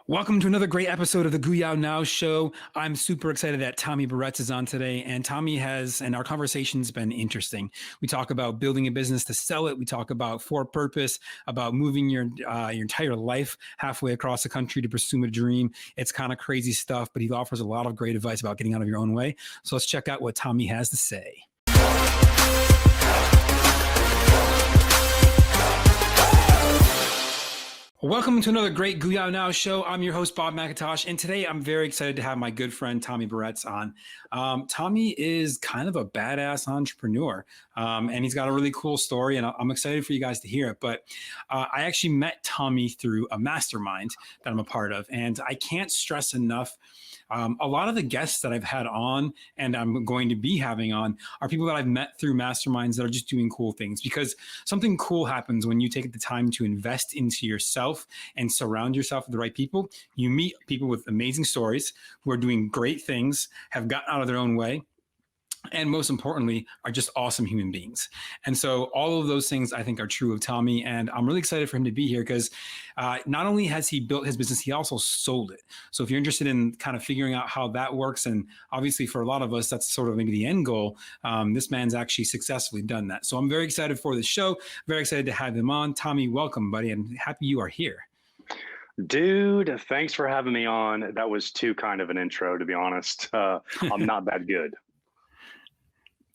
Welcome to another great episode of the GOOYOW Now show. I'm super excited that Tommy Berretz is on today, and our conversation's been interesting. We talk about building a business to sell it. We talk about for purpose, about moving your entire life halfway across the country to pursue a dream. It's kind of crazy stuff, but he offers a lot of great advice about getting out of your own way. So let's check out what Tommy has to say. Welcome to another great GOOYOW Now show. I'm your host, Bob McIntosh, and today I'm very excited to have my good friend, Tommy Berretz on. Tommy is kind of a badass entrepreneur, and he's got a really cool story, and I'm excited for you guys to hear it. But I actually met Tommy through a mastermind that I'm a part of, and I can't stress enough, a lot of the guests that I've had on and I'm going to be having on are people that I've met through masterminds that are just doing cool things, because something cool happens when you take the time to invest into yourself and surround yourself with the right people. You meet people with amazing stories who are doing great things, have gotten out of their own way, and most importantly, are just awesome human beings. And so all of those things I think are true of Tommy. And I'm really excited for him to be here because not only has he built his business, he also sold it. So if you're interested in kind of figuring out how that works, and obviously for a lot of us, that's sort of maybe the end goal, this man's actually successfully done that. So I'm very excited for this show, very excited to have him on. Tommy, welcome, buddy, and happy you are here. Dude, thanks for having me on. That was too kind of an intro, to be honest. I'm not that good.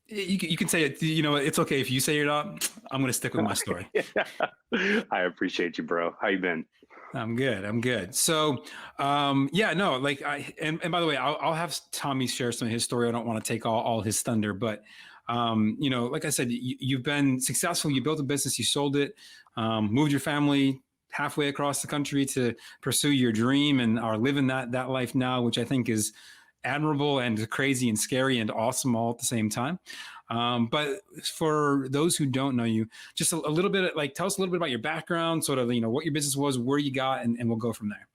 You can say it, it's okay if you say you're not. I'm going to stick with my story. I appreciate you, bro. How you been? I'm good. So, and by the way, I'll have Tommy share some of his story. I don't want to take all his thunder, but, like I said, you've been successful. You built a business, you sold it, moved your family halfway across the country to pursue your dream, and are living that life now, which I think is admirable and crazy and scary and awesome all at the same time. But for those who don't know you, just a little bit, tell us a little bit about your background, sort of, what your business was, where you got, and we'll go from there.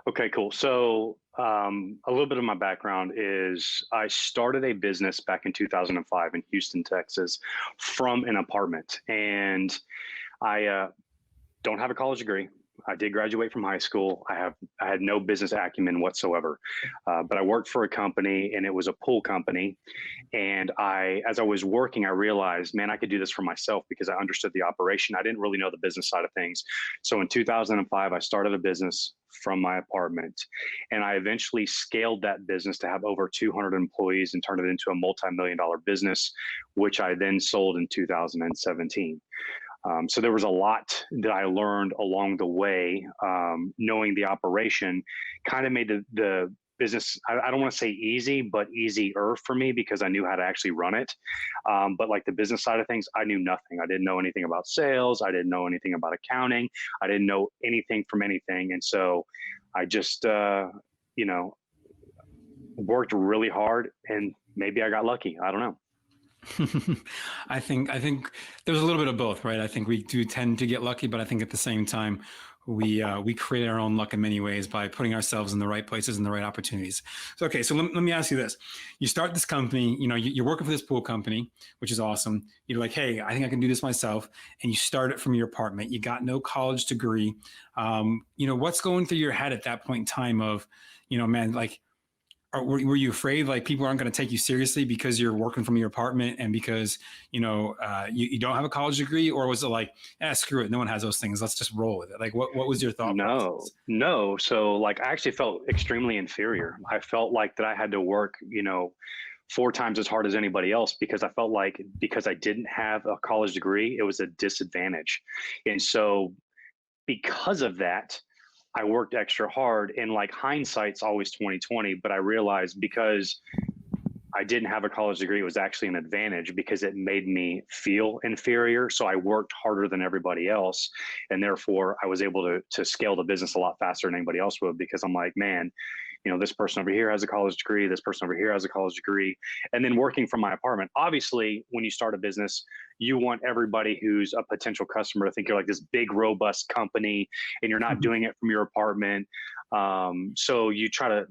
Okay, cool. So a little bit of my background is I started a business back in 2005 in Houston, Texas, from an apartment. And I don't have a college degree. I did graduate from high school. I had no business acumen whatsoever, but I worked for a company, and it was a pool company. And as I was working, I realized, man, I could do this for myself because I understood the operation. I didn't really know the business side of things. So in 2005, I started a business from my apartment, and I eventually scaled that business to have over 200 employees and turned it into a multi-million-dollar business, which I then sold in 2017. So there was a lot that I learned along the way. Knowing the operation kind of made the business, I don't want to say easy, but easier for me because I knew how to actually run it. But like the business side of things, I knew nothing. I didn't know anything about sales. I didn't know anything about accounting. I didn't know anything from anything. And so I just, worked really hard, and maybe I got lucky. I don't know. I think there's a little bit of both, right? I think we do tend to get lucky, but I think at the same time, we create our own luck in many ways by putting ourselves in the right places and the right opportunities. So, okay, so let me ask you this. You start this company, you're working for this pool company, which is awesome. You're like, hey, I think I can do this myself. And you start it from your apartment. You got no college degree. What's going through your head at that point in time of, man, like, were you afraid like people aren't going to take you seriously because you're working from your apartment and because, you don't have a college degree? Or was it like, screw it, no one has those things, let's just roll with it? Like, what was your thought process? No. So like, I actually felt extremely inferior. I felt like that I had to work, 4 times as hard as anybody else because I felt like because I didn't have a college degree, it was a disadvantage. And so because of that, I worked extra hard, and like hindsight's always 2020, but I realized because I didn't have a college degree, it was actually an advantage because it made me feel inferior. So I worked harder than everybody else. And therefore I was able to scale the business a lot faster than anybody else would, because I'm like, man, this person over here has a college degree, this person over here has a college degree. And then working from my apartment, obviously, when you start a business, you want everybody who's a potential customer to think you're like this big, robust company, and you're not doing it from your apartment. So you try to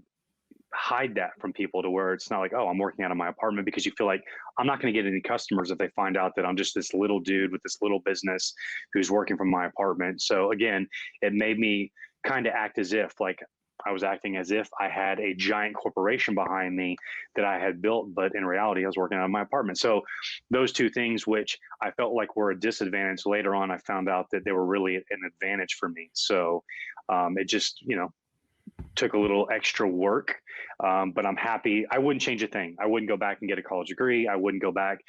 hide that from people to where it's not like, oh, I'm working out of my apartment, because you feel like I'm not going to get any customers if they find out that I'm just this little dude with this little business who's working from my apartment. So again, it made me kind of act as if like I was acting as if I had a giant corporation behind me that I had built, but in reality, I was working out of my apartment. So those two things, which I felt like were a disadvantage, later on, I found out that they were really an advantage for me. So it just, took a little extra work, but I'm happy. I wouldn't change a thing. I wouldn't go back and get a college degree. I wouldn't go back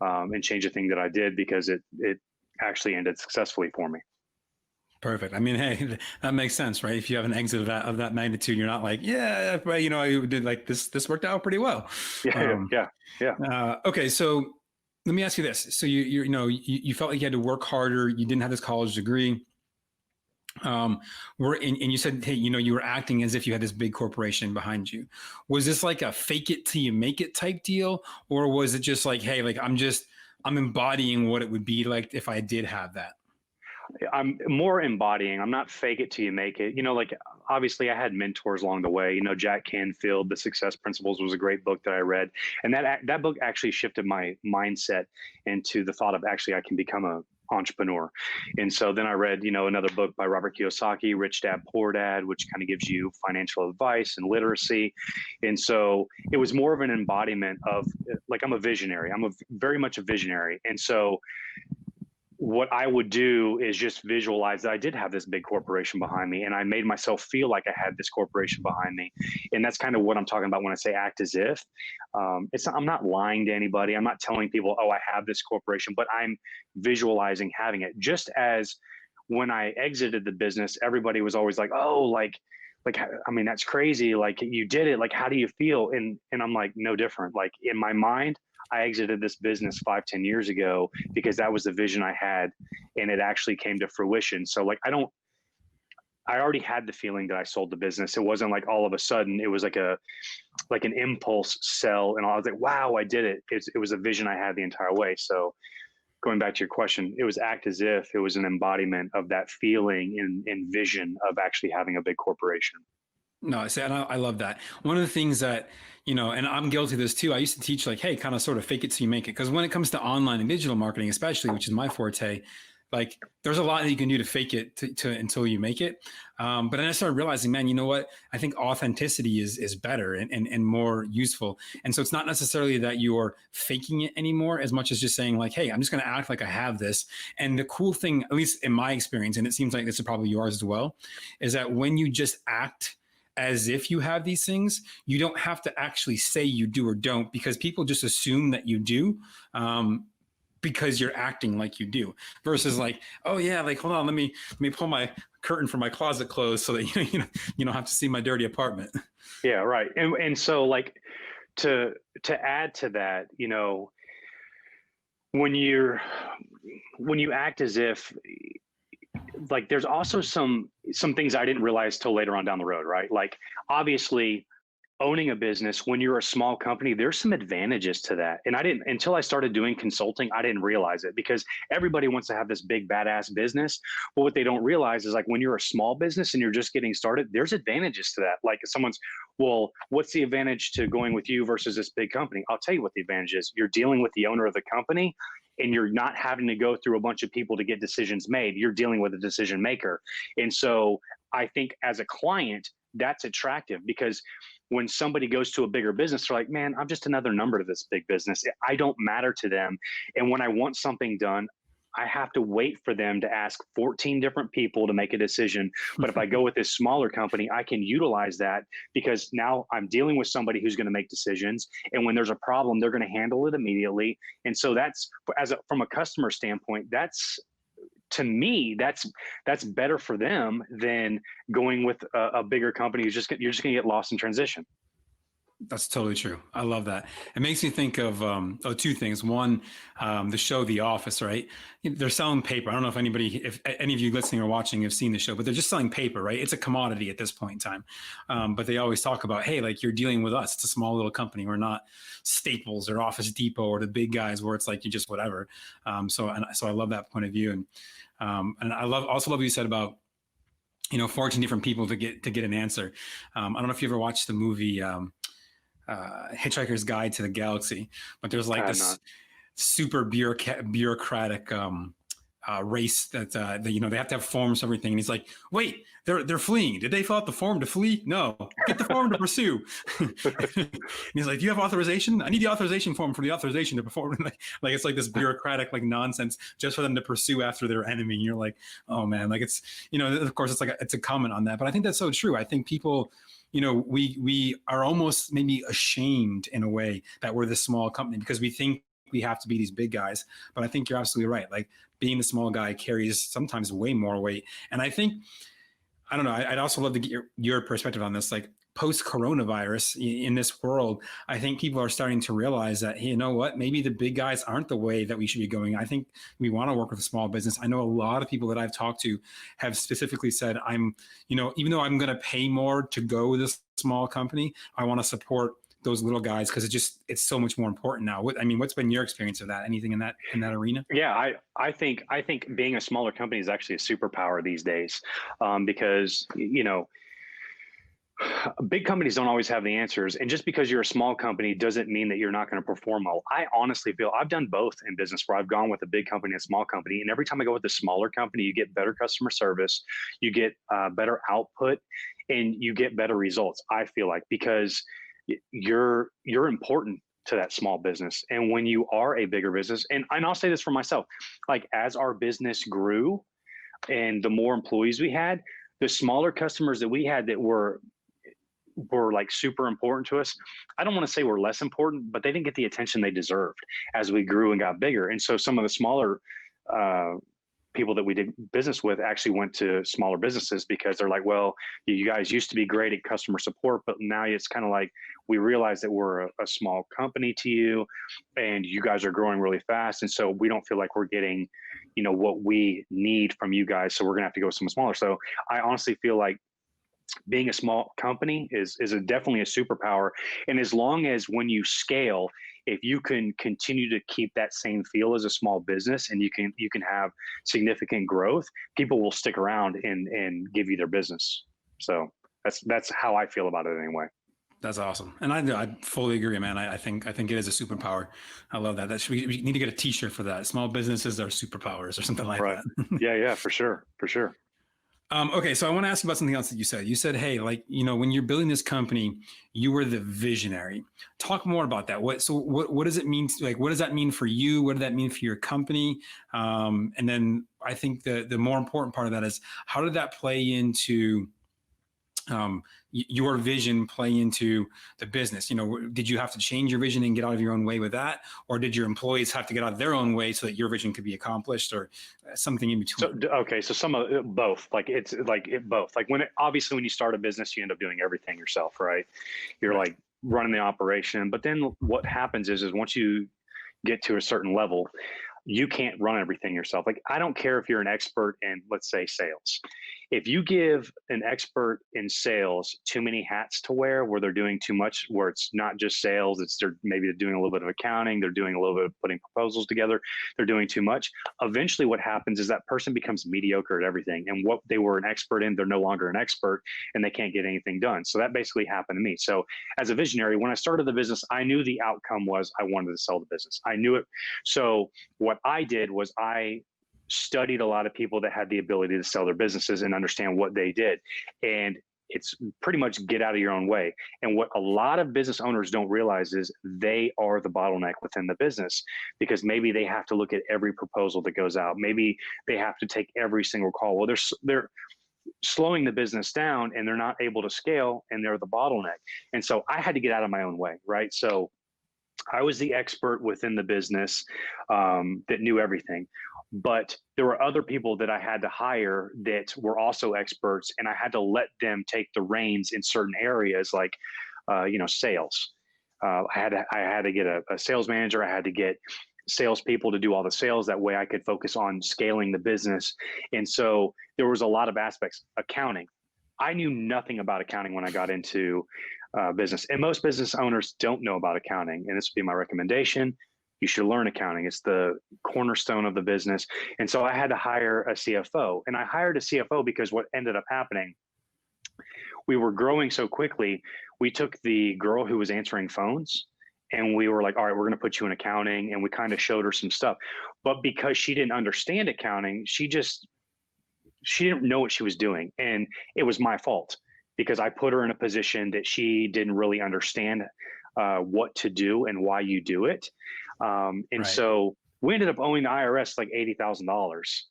and change a thing that I did, because it actually ended successfully for me. Perfect. I mean, hey, that makes sense, right? If you have an exit of that magnitude, you're not like, yeah, but I did like this worked out pretty well. Yeah, yeah. Okay, so let me ask you this. So you felt like you had to work harder. You didn't have this college degree. And you said, hey, you were acting as if you had this big corporation behind you. Was this like a fake it till you make it type deal? Or was it just like, hey, like I'm embodying what it would be like if I did have that? I'm more embodying. I'm not fake it till you make it. Like obviously I had mentors along the way. Jack Canfield, The Success Principles was a great book that I read. And that book actually shifted my mindset into the thought of actually I can become a entrepreneur. And so then I read, another book by Robert Kiyosaki, Rich Dad, Poor Dad, which kind of gives you financial advice and literacy. And so it was more of an embodiment of like, I'm a visionary. I'm very much a visionary. And so what I would do is just visualize that I did have this big corporation behind me, and I made myself feel like I had this corporation behind me. And that's kind of what I'm talking about when I say act as if. I'm not lying to anybody. I'm not telling people, oh, I have this corporation, but I'm visualizing having it. Just as when I exited the business, everybody was always like, oh, like, I mean, that's crazy. Like you did it. Like, how do you feel? And I'm like, no different. Like in my mind, I exited this business 5-10 years ago because that was the vision I had, and it actually came to fruition. So like, I already had the feeling that I sold the business. It wasn't like all of a sudden, it was like an impulse sell. And I was like, wow, I did it. It was a vision I had the entire way. So going back to your question, it was act as if it was an embodiment of that feeling and vision of actually having a big corporation. No, and I love that. One of the things that, and I'm guilty of this too. I used to teach like, hey, kind of sort of fake it till you make it. Because when it comes to online and digital marketing, especially, which is my forte, like there's a lot that you can do to fake it to until you make it. But then I started realizing, man, you know what? I think authenticity is better and more useful. And so it's not necessarily that you're faking it anymore as much as just saying like, hey, I'm just going to act like I have this. And the cool thing, at least in my experience, and it seems like this is probably yours as well, is that when you just act as if you have these things, you don't have to actually say you do or don't, because people just assume that you do. Because you're acting like you do, versus like, oh yeah, like hold on, let me pull my curtain for my closet closed so that you don't have to see my dirty apartment. Yeah, right. And so like to add to that, when you act as if, like there's also some things I didn't realize till later on down the road, right? Like obviously owning a business when you're a small company, there's some advantages to that. And I didn't, until I started doing consulting, I didn't realize it, because everybody wants to have this big badass business. But what they don't realize is like when you're a small business and you're just getting started, there's advantages to that. Like if someone's, well, what's the advantage to going with you versus this big company? I'll tell you what the advantage is. You're dealing with the owner of the company, and you're not having to go through a bunch of people to get decisions made. You're dealing with a decision maker. And so I think as a client, that's attractive, because when somebody goes to a bigger business, they're like, man, I'm just another number to this big business. I don't matter to them. And when I want something done, I have to wait for them to ask 14 different people to make a decision. But if I go with this smaller company, I can utilize that, because now I'm dealing with somebody who's going to make decisions. And when there's a problem, they're going to handle it immediately. And so that's, from a customer standpoint, that's, to me, that's better for them than going with a bigger company. You're just going to get lost in transition. That's totally true. I love that. It makes me think of two things. One, the show The Office, right? They're selling paper. I don't know if any of you listening or watching have seen the show, but they're just selling paper, right? It's a commodity at this point in time. But they always talk about, hey, like you're dealing with us. It's a small little company. We're not Staples or Office Depot or the big guys where it's like you just whatever. So I love that point of view. And I also love what you said about 14 different people to get an answer. I don't know if you ever watched the movie Hitchhiker's Guide to the Galaxy, but there's like this super bureaucratic race that they have to have forms, everything. And he's like, wait, they're fleeing. Did they fill out the form to flee? No, get the form to pursue. And he's like, do you have authorization? I need the authorization form for the authorization to perform. Like it's like this bureaucratic like nonsense just for them to pursue after their enemy. And you're like, oh man, like it's, of course it's like it's a comment on that, but I think that's so true. I think people, we are almost maybe ashamed in a way that we're this small company because we think we have to be these big guys. But I think you're absolutely right. Like being the small guy carries sometimes way more weight. And I think, I don't know, I'd also love to get your perspective on this. Like post coronavirus in this world, I think people are starting to realize that, hey, you know what, maybe the big guys aren't the way that we should be going. I think we want to work with a small business. I know a lot of people that I've talked to have specifically said, even though I'm going to pay more to go with this small company, I want to support those little guys because it's so much more important now. What's been your experience of that? Anything in that arena? Yeah, I think being a smaller company is actually a superpower these days, because big companies don't always have the answers, and just because you're a small company doesn't mean that you're not going to perform well. I honestly feel I've done both in business, where I've gone with a big company and a small company, and every time I go with a smaller company, you get better customer service, you get better output, and you get better results. I feel like because you're important to that small business. And when you are a bigger business, and I'll say this for myself, like as our business grew and the more employees we had, the smaller customers that we had that were like super important to us, I don't want to say we're less important, but they didn't get the attention they deserved as we grew and got bigger. And so some of the smaller people that we did business with actually went to smaller businesses because they're like, well, you guys used to be great at customer support, but now it's kind of like, we realize that we're a small company to you and you guys are growing really fast. And so we don't feel like we're getting, what we need from you guys. So we're going to have to go somewhere smaller. So I honestly feel like being a small company is definitely a superpower. And as long as when you scale, if you can continue to keep that same feel as a small business and you can have significant growth, people will stick around and give you their business. So that's how I feel about it anyway. That's awesome. And I fully agree, man. I think it is a superpower. I love that. We need to get a t-shirt for that. Small businesses are superpowers or something like that. Yeah, for sure. Okay, so I want to ask you about something else that you said. You said, hey, when you're building this company, you were the visionary. Talk more about that. What does it mean? What does that mean for you? What did that mean for your company? And then I think the more important part of that is, how did that play into your vision, play into the business? Did you have to change your vision and get out of your own way with that? Or did your employees have to get out of their own way so that your vision could be accomplished, or something in between? So some of it, both, both. Like obviously when you start a business, you end up doing everything yourself, right? You're like running the operation, but then what happens is once you get to a certain level, you can't run everything yourself. Like, I don't care if you're an expert in, let's say, sales. If you give an expert in sales too many hats to wear, where they're doing too much, where it's not just sales, maybe they're doing a little bit of accounting, they're doing a little bit of putting proposals together, they're doing too much. Eventually what happens is that person becomes mediocre at everything. And what they were an expert in, they're no longer an expert and they can't get anything done. So that basically happened to me. So as a visionary, when I started the business, I knew the outcome was I wanted to sell the business. I knew it. So what I did was I studied a lot of people that had the ability to sell their businesses and understand what they did. And it's pretty much get out of your own way. And what a lot of business owners don't realize is they are the bottleneck within the business, because maybe they have to look at every proposal that goes out. Maybe they have to take every single call. Well, they're slowing the business down and they're not able to scale, and they're the bottleneck. And so I had to get out of my own way, right? So I was the expert within the business that knew everything. But there were other people that I had to hire that were also experts, and I had to let them take the reins in certain areas, like, sales. I had to get a sales manager. I had to get salespeople to do all the sales. That way I could focus on scaling the business. And so there was a lot of aspects. Accounting. I knew nothing about accounting when I got into business, and most business owners don't know about accounting. And this would be my recommendation. You should learn accounting. It's the cornerstone of the business. And so I had to hire a CFO, and I hired a CFO because what ended up happening, we were growing so quickly. We took the girl who was answering phones And we were like, all right, we're going to put you in accounting. And we kind of showed her some stuff. But because she didn't understand accounting, she didn't know what she was doing. And it was my fault because I put her in a position that she didn't really understand what to do and why you do it. And Right. so we ended up owing the IRS like $80,000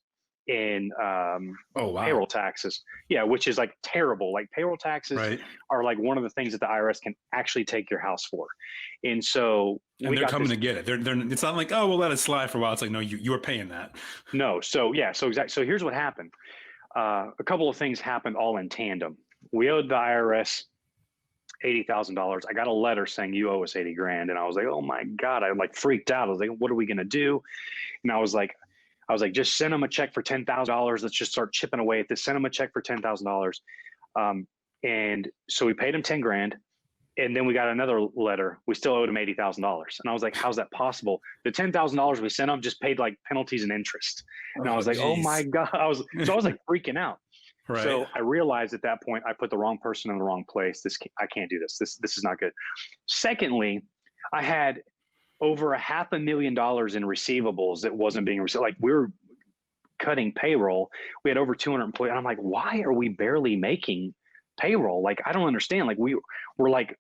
in Oh, wow. payroll taxes. Yeah, which is like terrible. Like payroll taxes Right. are like one of the things that the IRS can actually take your house for. And so And we they're got coming this. to get it. It's not like, oh, we'll let it slide for a while. It's like, no, you are paying that. No, so yeah, so exactly. So here's what happened. A couple of things happened all in tandem. We owed the IRS $80,000. I got a letter saying you owe us 80 grand, and I was like, oh my god, I like freaked out. I was like, what are we gonna do? And I was like, just send them a check for $10,000. Let's just start chipping away at this. Send them a check for $10,000. And so we paid him 10 grand. And then we got another letter. We still owed him $80,000. And I was like, how's that possible? The $10,000 we sent him just paid like penalties and interest. And I Oh, was like, oh my geez. God. I was like freaking out. Right. So I realized at that point, I put the wrong person in the wrong place. I can't do this. This is not good. Secondly, I had over $500,000 in receivables that wasn't being received. Like we were cutting payroll. We had over 200 employees. And I'm like, why are we barely making payroll? Like, I don't understand. Like we're like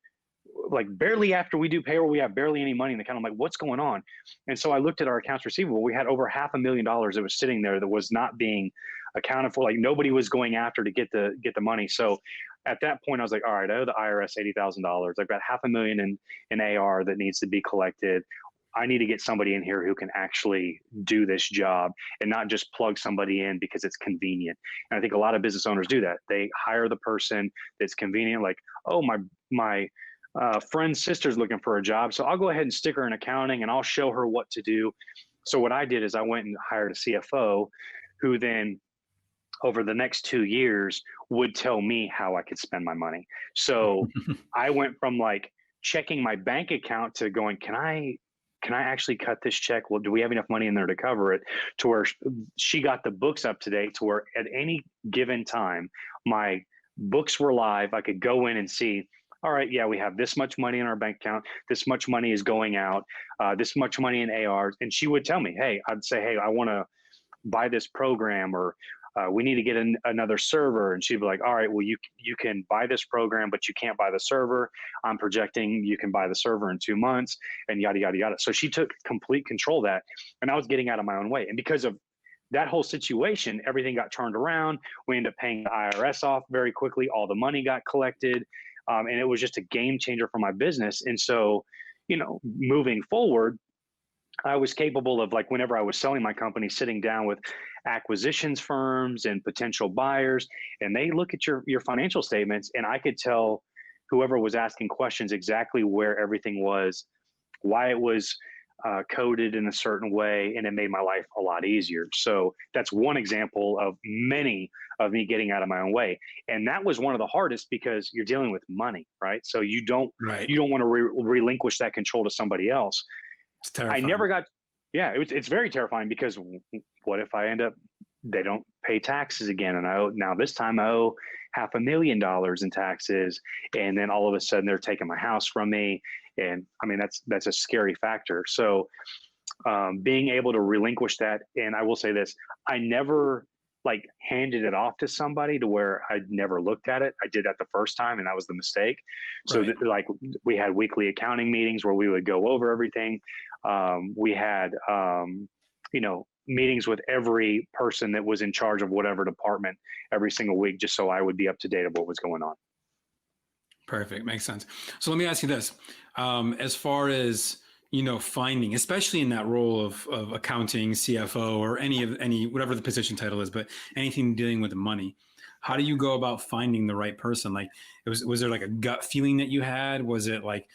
barely after we do payroll, we have barely any money in the account. I'm like, what's going on? And so I looked at our accounts receivable. We had over $500,000 that was sitting there that was not being accounted for. Like nobody was going after to get the money. So at that point, I was like, all right, I owe the IRS $80,000. I've got $500,000 in AR that needs to be collected. I need to get somebody in here who can actually do this job and not just plug somebody in because it's convenient. And I think a lot of business owners do that. They hire the person that's convenient, like, oh, my friend's sister's looking for a job, so I'll go ahead and stick her in accounting and I'll show her what to do. So what I did is I went and hired a CFO who then over the next 2 years would tell me how I could spend my money. So I went from like checking my bank account to going, can I actually cut this check? Well, do we have enough money in there to cover it? To where she got the books up to date to where at any given time, my books were live. I could go in and see, all right, yeah, we have this much money in our bank account. This much money is going out, this much money in ARs. And she would tell me, hey, I'd say, hey, I want to buy this program, or we need to get another server. And she'd be like, all right, well, you can buy this program, but you can't buy the server. I'm projecting you can buy the server in 2 months, and yada, yada, yada. So she took complete control of that, and I was getting out of my own way. And because of that whole situation, everything got turned around. We ended up paying the IRS off very quickly. All the money got collected. And it was just a game changer for my business. And so, moving forward, I was capable of, like, whenever I was selling my company, sitting down with acquisitions firms and potential buyers, and they look at your financial statements, and I could tell whoever was asking questions exactly where everything was, why it was coded in a certain way, and it made my life a lot easier. So that's one example of many of me getting out of my own way, and that was one of the hardest because you're dealing with money, right? So you don't Right. want to relinquish that control to somebody else. It's I terrifying. never got, yeah, it's very terrifying because what if I end up, they don't pay taxes again, and now this time I owe $500,000 in taxes, and then all of a sudden they're taking my house from me, and I mean that's a scary factor. So being able to relinquish that, and I will say this, I never like handed it off to somebody to where I'd never looked at it. I did that the first time, and that was the mistake. So Right. like we had weekly accounting meetings where we would go over everything. We had meetings with every person that was in charge of whatever department every single week, just so I would be up to date of what was going on. Perfect. Makes sense. So let me ask you this. As far as, finding, especially in that role of accounting, CFO, or whatever the position title is, but anything dealing with money, how do you go about finding the right person? Like, was there like a gut feeling that you had? Was it like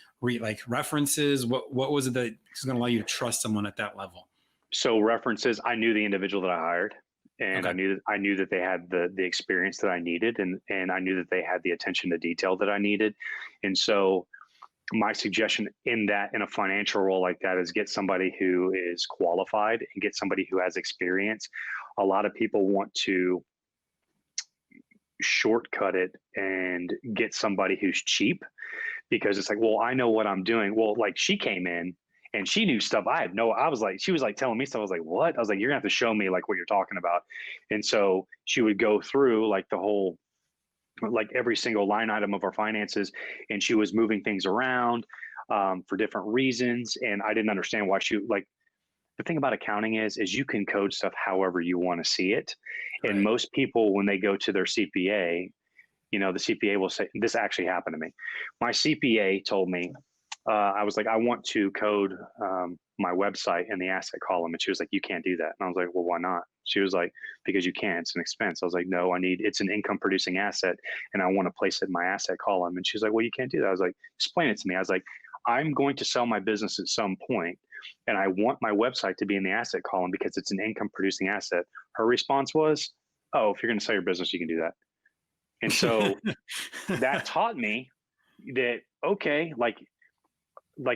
references? What was it that was going to allow you to trust someone at that level? So references, I knew the individual that I hired, and Okay. I knew that they had the experience that I needed, and I knew that they had the attention to detail that I needed. And so my suggestion in a financial role like that is get somebody who is qualified and get somebody who has experience. A lot of people want to shortcut it and get somebody who's cheap because it's like, well, I know what I'm doing. Well, like she came in and she knew stuff I was like, she was like telling me stuff. I was like, what? I was like, you're gonna have to show me like what you're talking about. And so she would go through like the whole, like every single line item of our finances, and she was moving things around for different reasons. And I didn't understand why she like, the thing about accounting is you can code stuff however you want to see it. And Right. most people, when they go to their CPA, you know, the CPA will say, this actually happened to me. My CPA told me, I was like, I want to code my website in the asset column. And she was like, you can't do that. And I was like, well, why not? She was like, because you can't, it's an expense. I was like, no, it's an income producing asset and I want to place it in my asset column. And she's like, well, you can't do that. I was like, explain it to me. I was like, I'm going to sell my business at some point and I want my website to be in the asset column because it's an income producing asset. Her response was, oh, if you're going to sell your business, you can do that. And so that taught me that, okay, like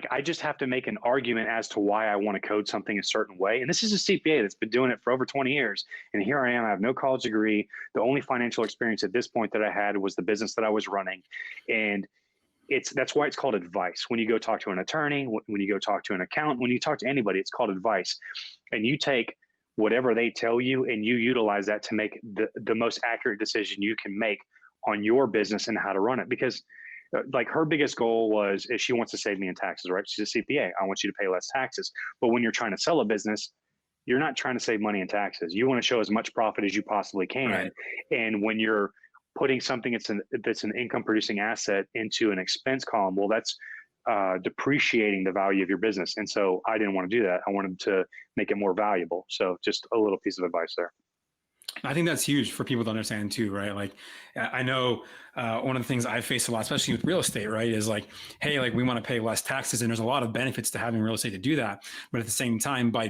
I just have to make an argument as to why I want to code something a certain way. And this is a CPA that's been doing it for over 20 years. And here I am, I have no college degree. The only financial experience at this point that I had was the business that I was running. And that's why it's called advice. When you go talk to an attorney, when you go talk to an accountant, when you talk to anybody, it's called advice. And you take whatever they tell you and you utilize that to make the most accurate decision you can make on your business and how to run it. Because like her biggest goal is she wants to save me in taxes, right? She's a CPA. I want you to pay less taxes. But when you're trying to sell a business, you're not trying to save money in taxes. You want to show as much profit as you possibly can. Right. And when you're putting something that's an income producing asset into an expense column, well, that's depreciating the value of your business. And so I didn't want to do that. I wanted to make it more valuable. So just a little piece of advice there. I think that's huge for people to understand too, right? Like, I know one of the things I face a lot, especially with real estate, right, is like, hey, like we want to pay less taxes, and there's a lot of benefits to having real estate to do that. But at the same time, by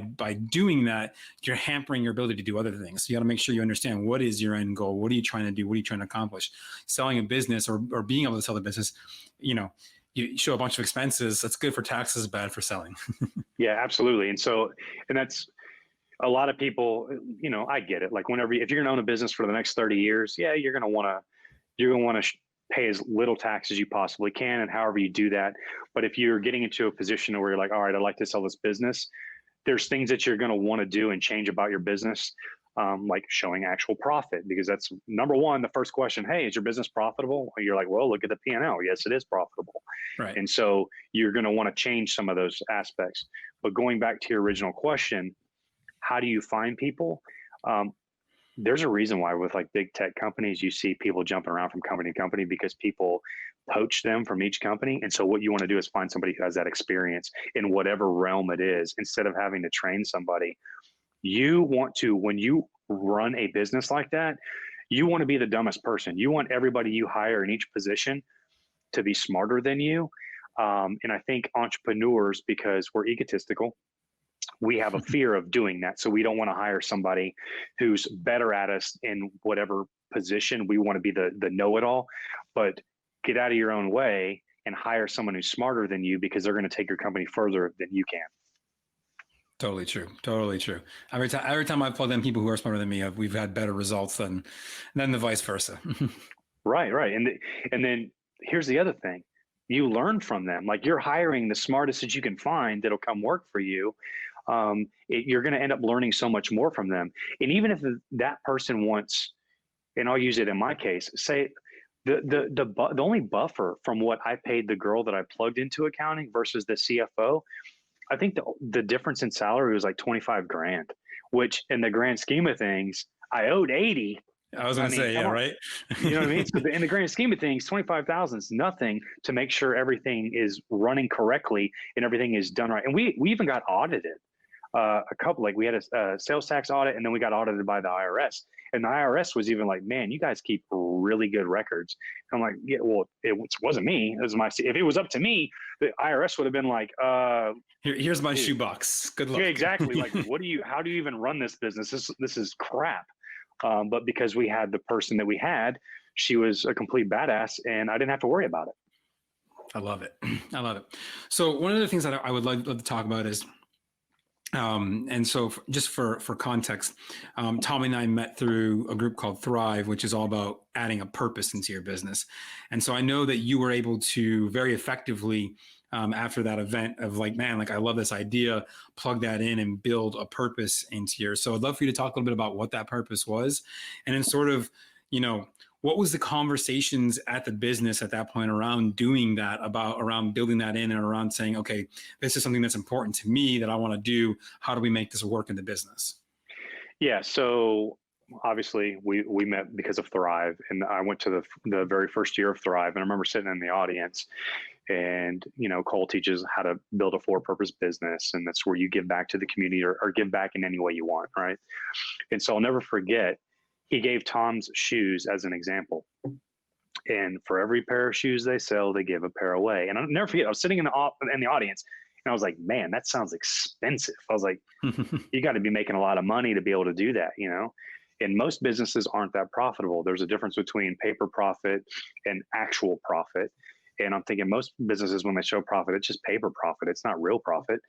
doing that, you're hampering your ability to do other things. So you got to make sure you understand what is your end goal, what are you trying to do, what are you trying to accomplish. Selling a business or being able to sell the business, you know, you show a bunch of expenses. That's good for taxes, bad for selling. Yeah, absolutely. And so, and that's, a lot of people, you know, I get it. Like if you're going to own a business for the next 30 years, yeah, you're going to want to pay as little tax as you possibly can, and however you do that. But if you're getting into a position where you're like, all right, I'd like to sell this business, there's things that you're going to want to do and change about your business, like showing actual profit, because that's number one. The first question, hey, is your business profitable? And you're like, well, look at the P&L. Yes, it is profitable. Right. And so you're going to want to change some of those aspects. But going back to your original question, how do you find people? There's a reason why with like big tech companies, you see people jumping around from company to company because people poach them from each company. And so what you want to do is find somebody who has that experience in whatever realm it is, instead of having to train somebody. You want to, when you run a business like that, you want to be the dumbest person. You want everybody you hire in each position to be smarter than you. And I think entrepreneurs, because we're egotistical, we have a fear of doing that. So we don't want to hire somebody who's better at us in whatever position. We want to be the know-it-all, but get out of your own way and hire someone who's smarter than you, because they're going to take your company further than you can. Totally true. Totally true. Every time I've plugged in people who are smarter than me, we've had better results than the vice versa. Right. And then here's the other thing. You learn from them. Like, you're hiring the smartest that you can find that'll come work for you. You're going to end up learning so much more from them. And even if that person wants, and I'll use it in my case, say the only buffer from what I paid the girl that I plugged into accounting versus the CFO, I think the difference in salary was like 25 grand, which in the grand scheme of things, I owed 80. I was going to say, yeah, right. You know what I mean? So in the grand scheme of things, 25,000 is nothing to make sure everything is running correctly and everything is done right. And we even got audited. We had a sales tax audit, and then we got audited by the IRS. And the IRS was even like, man, you guys keep really good records. And I'm like, yeah, well, it wasn't me. It was if it was up to me, the IRS would have been like, here's my shoebox. Good luck. Yeah, exactly. Like, how do you even run this business? This is crap. But because we had the person that we had, she was a complete badass, and I didn't have to worry about it. I love it. I love it. So one of the things that I would love to talk about is, And so just for context, Tommy and I met through a group called Thrive, which is all about adding a purpose into your business. And so I know that you were able to very effectively, after that event of like, man, like I love this idea, plug that in and build a purpose into yours. So I'd love for you to talk a little bit about what that purpose was, and then sort of, you know, what was the conversations at the business at that point around doing that, about around building that in and around saying, okay, this is something that's important to me that I want to do. How do we make this work in the business? Yeah. So obviously we met because of Thrive, and I went to the very first year of Thrive, and I remember sitting in the audience, and Cole teaches how to build a for-purpose business, and that's where you give back to the community, or give back in any way you want, right? And so I'll never forget, he gave Tom's shoes as an example. And for every pair of shoes they sell, they give a pair away. And I'll never forget, I was sitting in the audience, and I was like, man, that sounds expensive. I was like, you got to be making a lot of money to be able to do that, And most businesses aren't that profitable. There's a difference between paper profit and actual profit. And I'm thinking most businesses, when they show profit, it's just paper profit. It's not real profit.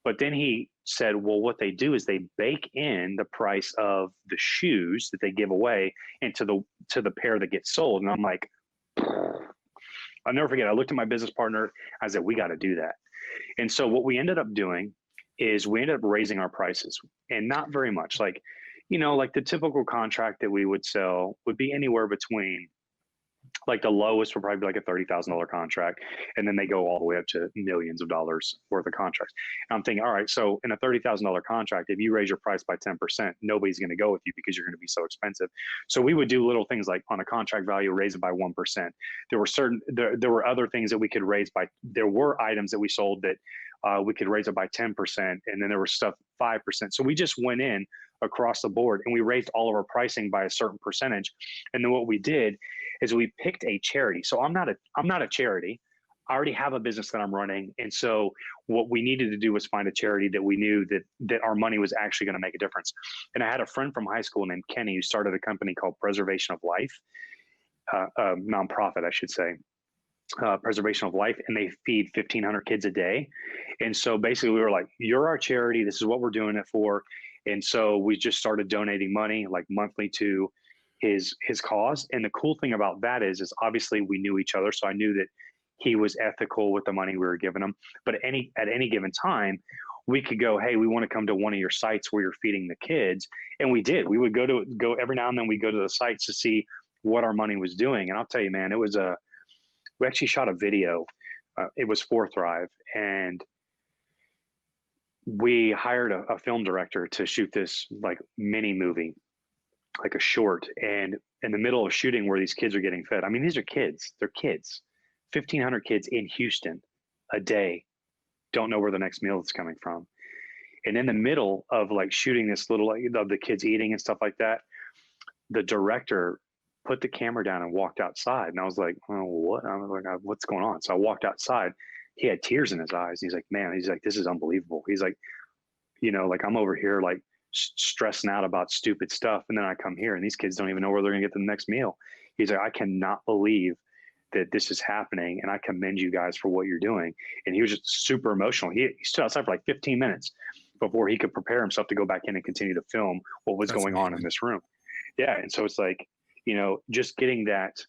But then he said, well, what they do is they bake in the price of the shoes that they give away into the pair that gets sold. And I'm like, I'll never forget. I looked at my business partner. I said, we got to do that. And so what we ended up doing is we ended up raising our prices, and not very much. Like, like the typical contract that we would sell would be anywhere between, like the lowest would probably be like a $30,000 contract. And then they go all the way up to millions of dollars worth of contracts. And I'm thinking, all right, so in a $30,000 contract, if you raise your price by 10%, nobody's going to go with you because you're going to be so expensive. So we would do little things like on a contract value, raise it by 1%. There were other things that we could raise by, there were items that we sold that we could raise it by 10%. And then there was stuff 5%. So we just went in across the board and we raised all of our pricing by a certain percentage. And then what we did is we picked a charity. So I'm not a charity. I already have a business that I'm running. And so what we needed to do was find a charity that we knew that our money was actually going to make a difference. And I had a friend from high school named Kenny who started a company called Preservation of Life, a nonprofit, I should say. Preservation of Life, and they feed 1,500 kids a day. And so basically we were like, you're our charity, this is what we're doing it for. And so we just started donating money like monthly to his cause. And the cool thing about that is obviously we knew each other, so I knew that he was ethical with the money we were giving him. But at any given time, we could go, hey, we want to come to one of your sites where you're feeding the kids. And we did. We would go every now and then. We go to the sites to see what our money was doing. And I'll tell you, man, we actually shot a video. It was for Thrive, and we hired a film director to shoot this like mini movie, like a short. And in the middle of shooting where these kids are getting fed, I mean, these are kids. They're kids. 1,500 kids in Houston a day don't know where the next meal is coming from. And in the middle of like shooting this little of the kids eating and stuff like that, the director put the camera down and walked outside. And I was like, oh, what? I was like, what's going on? So I walked outside. He had tears in his eyes. He's like, man, this is unbelievable. He's like, like I'm over here, like stressing out about stupid stuff. And then I come here and these kids don't even know where they're going to get the next meal. He's like, I cannot believe that this is happening. And I commend you guys for what you're doing. And he was just super emotional. He stood outside for like 15 minutes before he could prepare himself to go back in and continue to film what was going on in this room. Yeah. And so it's like, just getting that,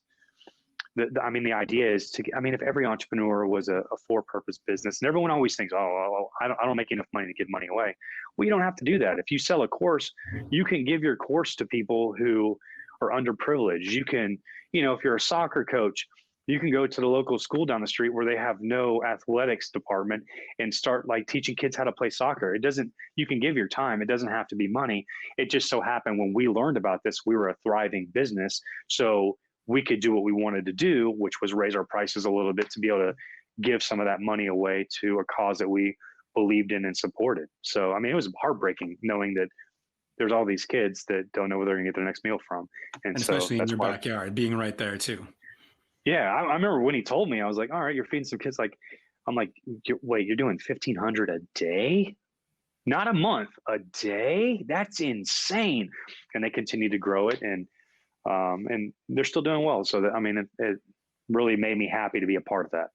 the idea is if every entrepreneur was a for-purpose business, and everyone always thinks, I don't make enough money to give money away. Well, you don't have to do that. If you sell a course, you can give your course to people who are underprivileged. You can, if you're a soccer coach, you can go to the local school down the street where they have no athletics department and start like teaching kids how to play soccer. You can give your time. It doesn't have to be money. It just so happened when we learned about this, we were a thriving business. So we could do what we wanted to do, which was raise our prices a little bit to be able to give some of that money away to a cause that we believed in and supported. So, it was heartbreaking knowing that there's all these kids that don't know where they're going to get their next meal from. And so especially in your backyard, being right there too. Yeah, I remember when he told me, I was like, all right, you're feeding some kids. Like, I'm like, wait, you're doing 1,500 a day? Not a month, a day? That's insane. And they continue to grow it, and they're still doing well. So that, it really made me happy to be a part of that.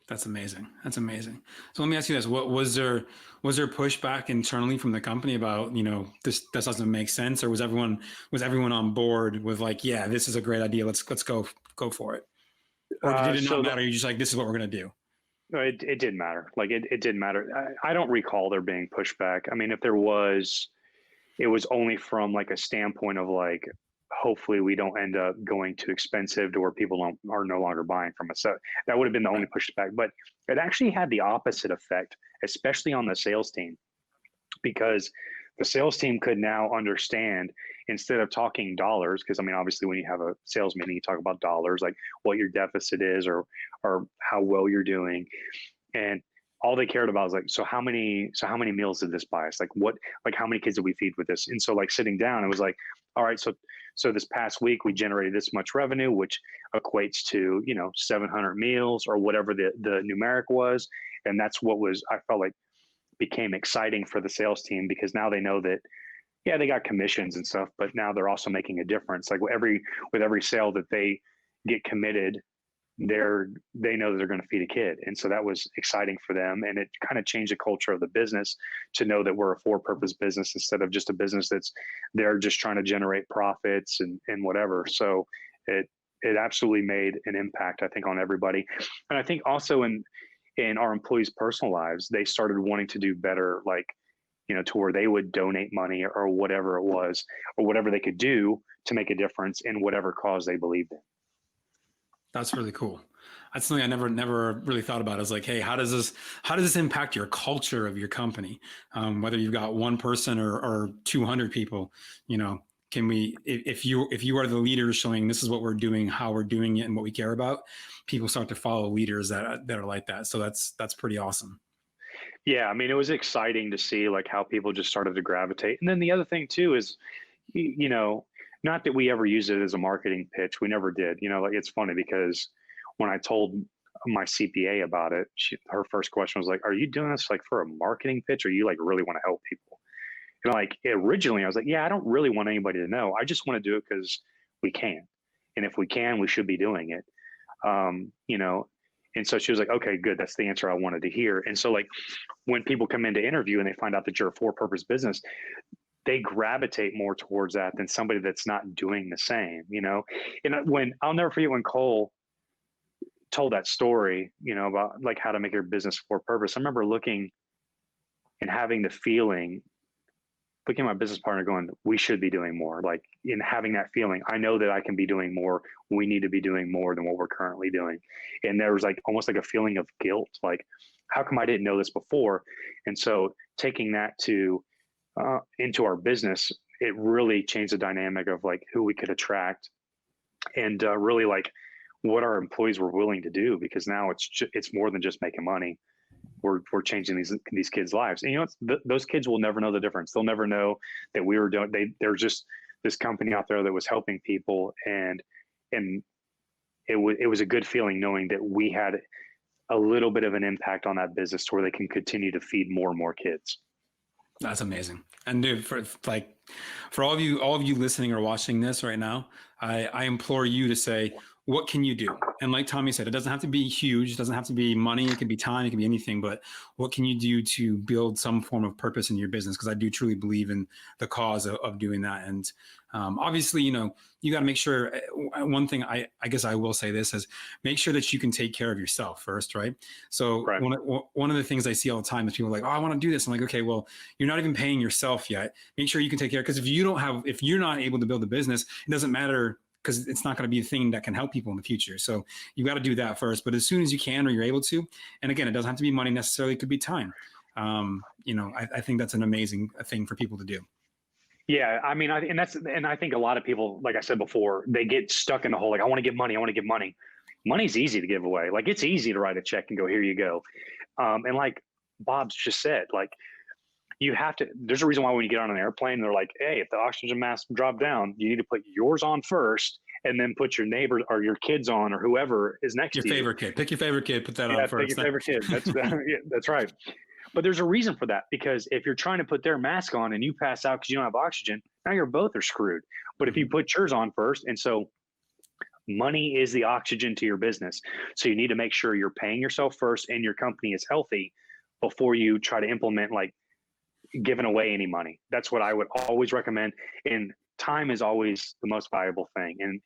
That's amazing. That's amazing. So let me ask you this: What was there pushback internally from the company about, this doesn't make sense, or was everyone on board with like, yeah, this is a great idea, let's go for it, or did it not So matter? You're just like, this is what we're gonna do. no, it didn't matter. Like it didn't matter. I don't recall there being pushback. I mean, if there was, it was only from like a standpoint of like, hopefully we don't end up going too expensive to where people are no longer buying from us. So that would have been the only Right. pushback. But it actually had the opposite effect, especially on the sales team, because the sales team could now understand, instead of talking dollars, because I mean, obviously when you have a sales meeting, you talk about dollars, like what your deficit is, or how well you're doing. And all they cared about was like, so how many meals did this buy us? Like what, like how many kids did we feed with this? And so like sitting down, it was like, all right, so this past week we generated this much revenue, which equates to, 700 meals or whatever the numeric was. And that's what was, I felt like, became exciting for the sales team, because now they know that, yeah, they got commissions and stuff, but now they're also making a difference. Like with every sale that they get committed, they know that they're going to feed a kid. And so that was exciting for them. And it kind of changed the culture of the business to know that we're a for-purpose business instead of just a business that's they're just trying to generate profits and whatever. So it absolutely made an impact, I think, on everybody. And I think also in our employees' personal lives, they started wanting to do better, like, to where they would donate money or whatever it was, or whatever they could do to make a difference in whatever cause they believed in. That's really cool. That's something I never really thought about. I was like, hey, how does this impact your culture of your company? Whether you've got one person or 200 people, can we, if you are the leader showing this is what we're doing, how we're doing it, and what we care about, people start to follow leaders that are like that. So that's pretty awesome. Yeah, I mean, it was exciting to see like how people just started to gravitate. And then the other thing too is, you know, not that we ever used it as a marketing pitch. We never did. Like it's funny because when I told my CPA about it, her first question was like, "Are you doing this like for a marketing pitch, or you like really want to help people?" And like originally, I was like, "Yeah, I don't really want anybody to know. I just want to do it because we can, and if we can, we should be doing it." um, you know, and so she was like, okay, good. That's the answer I wanted to hear. And so like when people come in to interview and they find out that you're a for-purpose business, they gravitate more towards that than somebody that's not doing the same. And when I'll never forget when Cole told that story, about like how to make your business for purpose. I remember looking and having the feeling, looking at my business partner going, we should be doing more. Like in having that feeling, I know that I can be doing more. We need to be doing more than what we're currently doing. And there was like almost like a feeling of guilt. Like, how come I didn't know this before? And so taking that into our business, it really changed the dynamic of like who we could attract and really like what our employees were willing to do, because now it's more than just making money. We're changing these kids' lives, and those kids will never know the difference. They'll never know that we were doing. There's just this company out there that was helping people, and it was a good feeling knowing that we had a little bit of an impact on that business to where they can continue to feed more and more kids. That's amazing. And dude, for all of you listening or watching this right now, I implore you to say, what can you do? And like Tommy said, it doesn't have to be huge. It doesn't have to be money. It can be time. It can be anything. But what can you do to build some form of purpose in your business? Because I do truly believe in the cause of doing that. And obviously, you got to make sure. One thing I guess I will say this is make sure that you can take care of yourself first, right? So Right. one of the things I see all the time is people are like, oh, I want to do this. I'm like, okay, well, you're not even paying yourself yet. Make sure you can take care. Because if you're not able to build a business, it doesn't matter, because it's not going to be a thing that can help people in the future. So you got to do that first. But as soon as you can or you're able to, and again, it doesn't have to be money necessarily, it could be time. I think that's an amazing thing for people to do. Yeah, I mean, and I think a lot of people, like I said before, they get stuck in the whole like, I want to get money, I want to get money. Money's easy to give away. Like it's easy to write a check and go, here you go. And like Bob's just said, like you have to. There's a reason why when you get on an airplane, they're like, hey, if the oxygen mask drop down, you need to put yours on first, and then put your neighbor or your kids on, or whoever is next Your to you. favorite kid. Pick your favorite kid. Put that on Yeah, pick first. your favorite kid. Yeah, that's right. But there's a reason for that, because if you're trying to put their mask on and you pass out because you don't have oxygen, now you're both are screwed. But if you put yours on first, and so money is the oxygen to your business. So you need to make sure you're paying yourself first and your company is healthy before you try to implement like giving away any money. That's what I would always recommend. And time is always the most valuable thing. And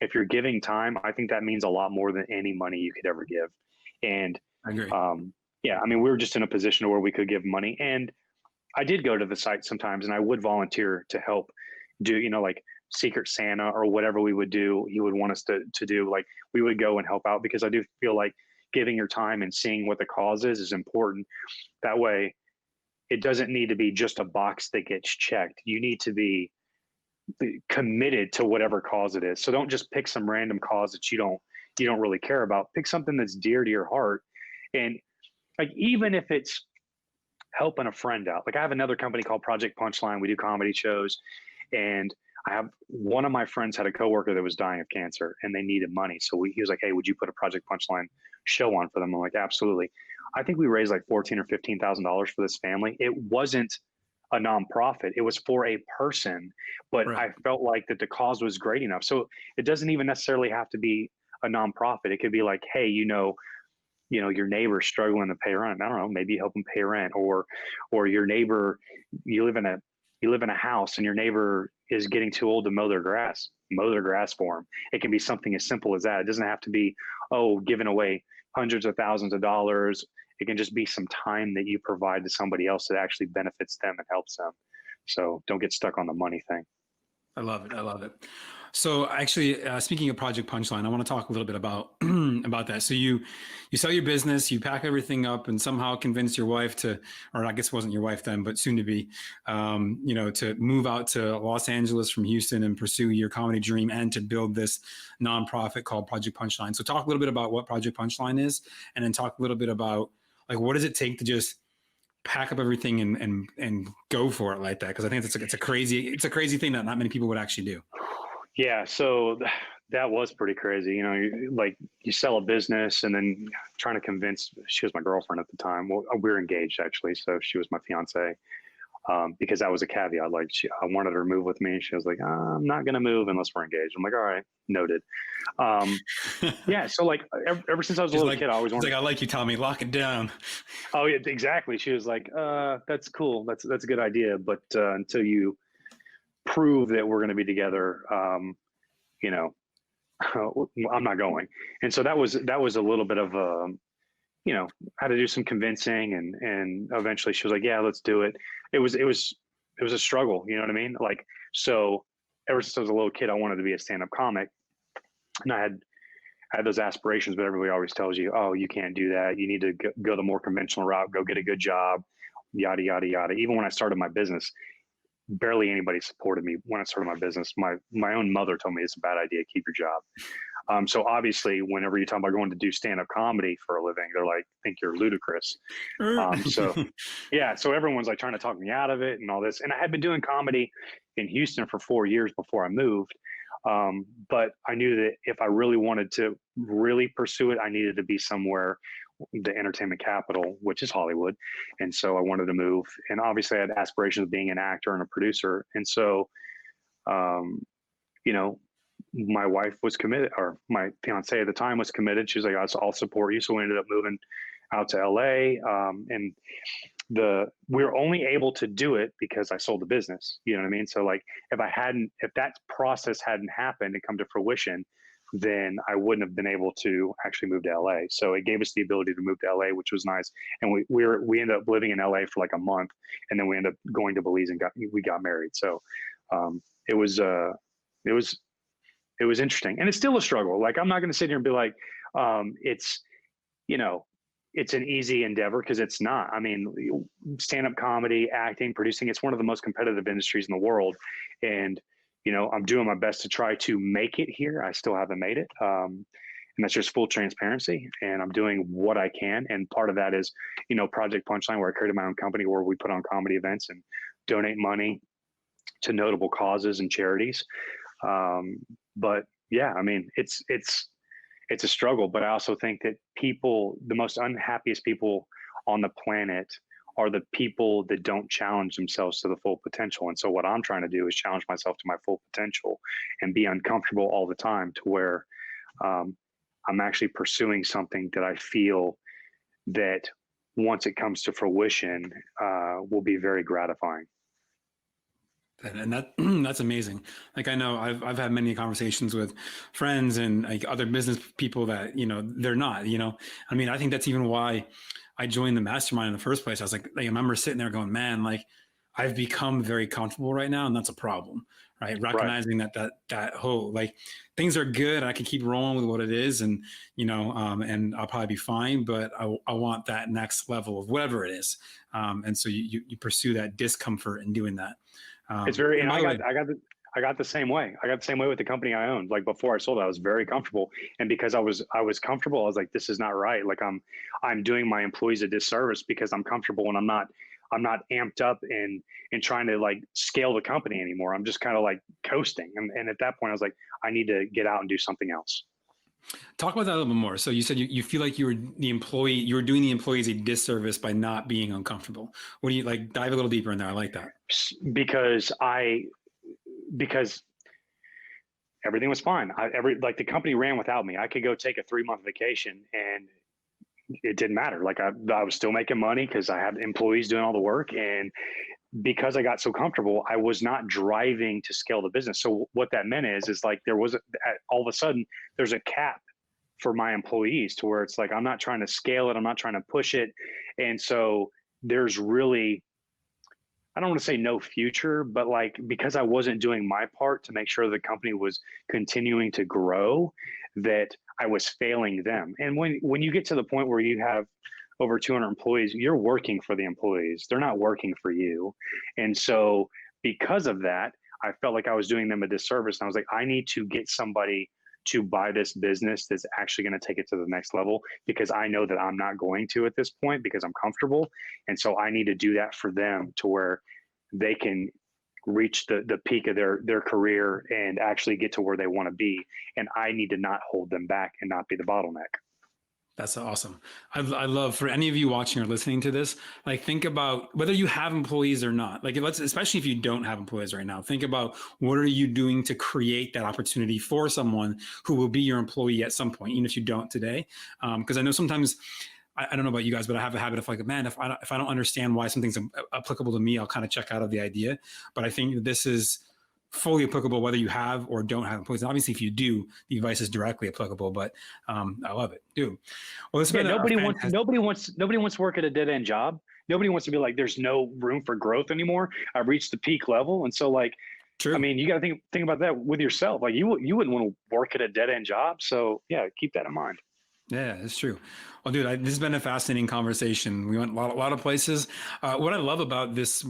if you're giving time, I think that means a lot more than any money you could ever give. And I agree. yeah, I mean, we were just in a position where we could give money. And I did go to the site sometimes and I would volunteer to help do, you know, like Secret Santa or whatever we would do. He would want us to do, like we would go and help out, because I do feel like giving your time and seeing what the cause is important. That way, it doesn't need to be just a box that gets checked. You need to be committed to whatever cause it is. So don't just pick some random cause that you don't really care about. Pick something that's dear to your heart. And like, even if it's helping a friend out, like I have another company called Project Punchline. We do comedy shows, and I have one of my friends had a coworker that was dying of cancer and they needed money. So he was like, hey, would you put a Project Punchline show on for them? I'm like, absolutely. I think we raised like $14,000 or $15,000 for this family. It wasn't a nonprofit. It was for a person, but Right. I felt like that the cause was great enough. So it doesn't even necessarily have to be a nonprofit. It could be like, hey, your neighbor's struggling to pay rent. I don't know, maybe help them pay rent, or your neighbor, you live in a house and your neighbor is getting too old to mow their grass for them. It can be something as simple as that. It doesn't have to be, giving away hundreds of thousands of dollars. It can just be some time that you provide to somebody else that actually benefits them and helps them. So don't get stuck on the money thing. I love it. I love it. So actually, speaking of Project Punchline, I want to talk a little bit about about that. So you sell your business, you pack everything up, and somehow convince your wife to, or I guess it wasn't your wife then, but soon to be, to move out to Los Angeles from Houston and pursue your comedy dream, and to build this nonprofit called Project Punchline. So talk a little bit about what Project Punchline is, and then talk a little bit about like what does it take to just pack up everything and go for it like that, because I think it's a crazy thing that not many people would actually do. Yeah, so that was pretty crazy. You sell a business and then trying to convince. She was my girlfriend at the time. Well, we were engaged actually, so she was my fiance. Because that was a caveat. Like I wanted her to move with me. She was like, I'm not going to move unless we're engaged. I'm like, all right, noted. Yeah. So like ever since I was a little kid, I always wanted. Like, I like you, Tommy. Lock it down. Oh yeah, exactly. She was like, that's cool. That's a good idea. But until you prove that we're going to be together, I'm not going. And so that was a little bit of had to do some convincing, and eventually she was like, yeah, let's do it. It was a struggle. You know what I mean? Like, so ever since I was a little kid, I wanted to be a stand-up comic, and I had those aspirations, but everybody always tells you, oh, you can't do that. You need to go the more conventional route, go get a good job, yada, yada, yada. Even when I started my business, barely anybody supported me when I started my business. My own mother told me it's a bad idea, keep your job. So obviously, whenever you talk about going to do stand-up comedy for a living, they're like, think you're ludicrous. So everyone's like trying to talk me out of it and all this. And I had been doing comedy in Houston for 4 years before I moved. But I knew that if I really wanted to really pursue it, I needed to be somewhere, the entertainment capital, which is Hollywood. And so I wanted to move. And obviously I had aspirations of being an actor and a producer. And so, my wife was committed, or my fiance at the time was committed. She was like, I'll support you. So we ended up moving out to LA. And we were only able to do it because I sold the business. You know what I mean? So like, if that process hadn't happened and come to fruition, then I wouldn't have been able to actually move to LA. So it gave us the ability to move to LA, which was nice. And we ended up living in LA for like a month, and then we ended up going to Belize and we got married. So it was interesting, and it's still a struggle. Like, I'm not going to sit here and be like, it's an easy endeavor, because it's not. I mean, stand-up comedy, acting, producing, it's one of the most competitive industries in the world. And, I'm doing my best to try to make it here. I still haven't made it. And that's just full transparency. And I'm doing what I can. And part of that is, Project Punchline, where I created my own company where we put on comedy events and donate money to notable causes and charities. But yeah, I mean, it's a struggle, but I also think that the most unhappiest people on the planet are the people that don't challenge themselves to the full potential. And so what I'm trying to do is challenge myself to my full potential and be uncomfortable all the time, to where I'm actually pursuing something that I feel that once it comes to fruition, will be very gratifying. And that that's amazing. Like I know I've had many conversations with friends and like other business people that, they're not, I mean, I think that's even why I joined the mastermind in the first place. I was like, I remember sitting there going, man, like I've become very comfortable right now. And that's a problem, right? Right. Recognizing that whole, like things are good. I can keep rolling with what it is and, and I'll probably be fine, but I want that next level of whatever it is. And so you pursue that discomfort in doing that. It's very, and by the way, I got the same way. I got the same way with the company I owned. Like before I sold it, I was very comfortable. And because I was comfortable, I was like, this is not right. Like I'm doing my employees a disservice because I'm comfortable and I'm not amped up in trying to like scale the company anymore. I'm just kind of like coasting. And at that point I was like, I need to get out and do something else. talk about that a little bit more. So you said you feel like you were doing the employees a disservice by not being uncomfortable. What do you like? Dive a little deeper in there. I like that. Because everything was fine. Like the company ran without me. I could go take a 3-month vacation and it didn't matter. Like I was still making money because I had employees doing all the work. And because I got so comfortable, I was not driving to scale the business. So what that meant is like there was all of a sudden there's a cap for my employees to where it's like, I'm not trying to scale it. I'm not trying to push it. And so there's really, I don't want to say no future, but like, because I wasn't doing my part to make sure the company was continuing to grow, that I was failing them. And when you get to the point where you have over 200 employees, you're working for the employees. They're not working for you. And so because of that, I felt like I was doing them a disservice. And I was like, I need to get somebody to buy this business that's actually going to take it to the next level, because I know that I'm not going to at this point because I'm comfortable. And so I need to do that for them to where they can reach the peak of their career and actually get to where they want to be. And I need to not hold them back and not be the bottleneck. That's awesome. I love, for any of you watching or listening to this, like think about whether you have employees or not. Like especially if you don't have employees right now, think about what are you doing to create that opportunity for someone who will be your employee at some point, even if you don't today. Because I know sometimes, I don't know about you guys, but I have a habit of like, man, if I don't understand why something's applicable to me, I'll kind of check out of the idea. But I think this is fully applicable whether you have or don't have employees. And obviously, if you do, the advice is directly applicable. But I love it, dude. Well, this nobody wants to work at a dead end job. Nobody wants to be like, there's no room for growth anymore. I've reached the peak level, and so like, true. I mean, you got to think about that with yourself. Like you wouldn't want to work at a dead end job. So yeah, keep that in mind. Yeah, it's true. Well, dude, this has been a fascinating conversation. We went a lot of places. What I love about this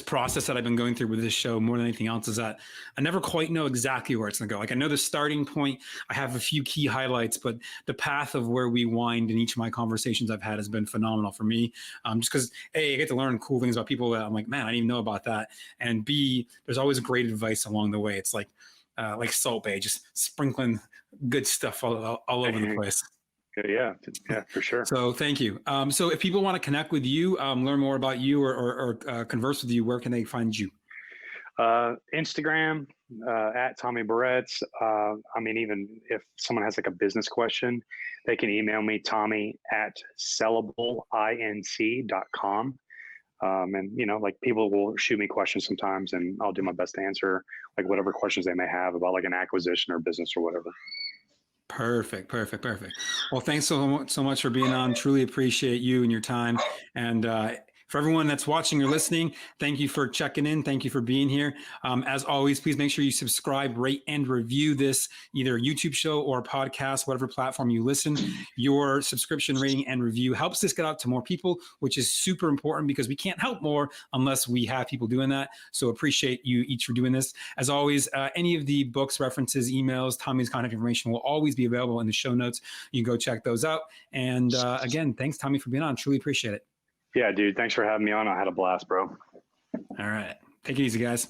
process that I've been going through with this show more than anything else is that I never quite know exactly where it's going to go. Like I know the starting point, I have a few key highlights, but the path of where we wind in each of my conversations I've had has been phenomenal for me. Just because A, I get to learn cool things about people that I'm like, man, I didn't even know about that. And B, there's always great advice along the way. It's like Salt Bay, just sprinkling good stuff all over the place. Yeah, for sure. So thank you. So if people want to connect with you, learn more about you or converse with you, where can they find you? Instagram, at Tommy Berretz. I mean, even if someone has like a business question, they can email me, tommy@sellableiNC.com. And like people will shoot me questions sometimes and I'll do my best to answer like whatever questions they may have about like an acquisition or business or whatever. Perfect. Well, thanks so much for being on. Truly appreciate you and your time. And for everyone that's watching or listening, thank you for checking in. Thank you for being here. As always, please make sure you subscribe, rate, and review this, either YouTube show or podcast, whatever platform you listen. Your subscription, rating, and review helps this get out to more people, which is super important because we can't help more unless we have people doing that. So appreciate you each for doing this. As always, any of the books, references, emails, Tommy's contact information will always be available in the show notes. You can go check those out. And again, thanks, Tommy, for being on. Truly appreciate it. Yeah, dude. Thanks for having me on. I had a blast, bro. All right. Take it easy, guys.